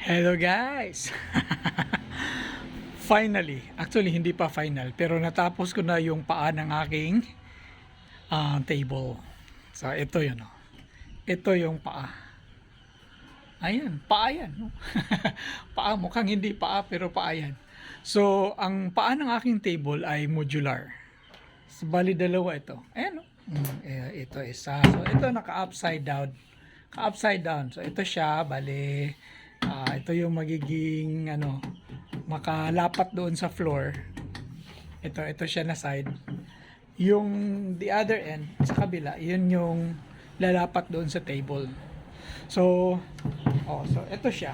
Hello guys! Finally, actually hindi pa final pero natapos ko na yung paa ng aking table. So ito yun, oh. Ito yung paa. Ayan, paa yan, no? Paa, mukhang hindi paa pero paa yan. So ang paa ng aking table ay modular. So, bali dalawa ito. Ayan, no? Ito isa. So ito naka-upside down. Upside down. So ito siya, bali ito yung magiging makalapat doon sa floor. Ito siya na side. Yung the other end sa kabila, yun yung lalapat doon sa table. So ito siya.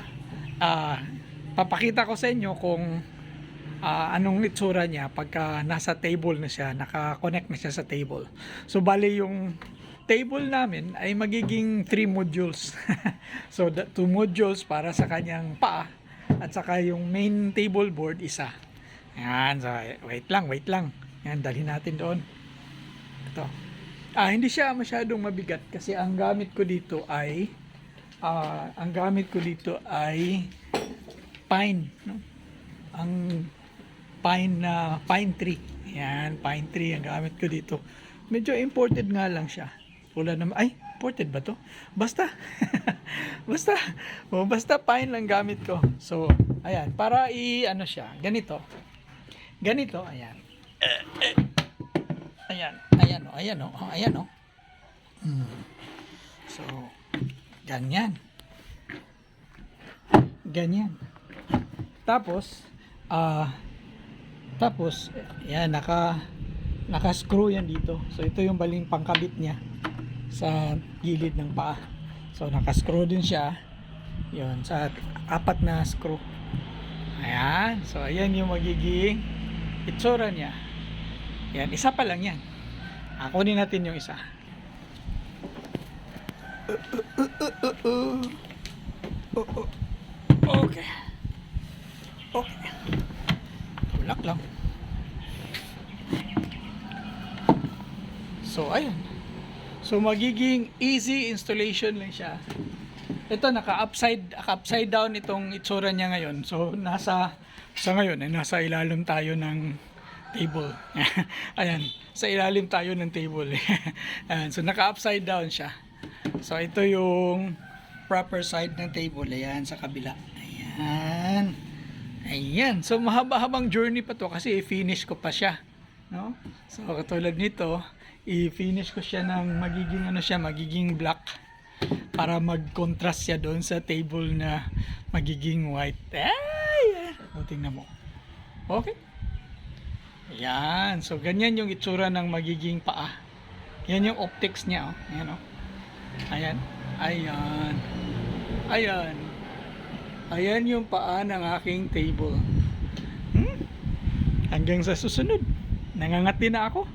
Papakita ko sa inyo kung anong itsura niya pagka nasa table na siya, naka-connect na siya sa table. So bali yung table namin ay magiging 3 modules. So 2 modules para sa kanyang paa at saka yung main table board isa. Yan, so wait lang. Yan, dalhin natin doon. Ito. Hindi siya masyadong mabigat kasi ang gamit ko dito ay pine, no? Ang pine tree. Yan, pine tree ang gamit ko dito. Medyo imported nga lang siya. Wala naman, imported ba to? Basta basta pine lang gamit ko. So ayan, para siya, ganito, ayan. Ayan. So ganyan. Tapos yan, naka-screw yan dito. So ito yung baling pangkabit niya sa gilid ng paa. So naka-screw din siya. Yun, sa 4 na screw. Ayan. So ayan yung magiging itsura niya. Yan, isa pa lang yan. Kunin natin yung isa. Okay. Tulak lang. So ayan. So magiging easy installation lang siya. Ito naka-upside down itong itsura niya ngayon. So nasa ilalim tayo ng table. Ayan, sa ilalim tayo ng table. Ayan, so naka-upside down siya. So ito yung proper side ng table. Ayan, sa kabila. Ayan. So mahaba-habang journey pa to kasi i-finish ko pa siya, no? So katulad nito, i-finish ko siya ng magiging black para mag-contrast siya doon sa table na magiging white. Tingnan mo. Okay. Ayan. So ganyan yung itsura ng magiging paa. Yan yung optics niya, oh. Ayan, oh. Ayan yung paa ng aking table. Hanggang sa susunod. Nangangati na ako.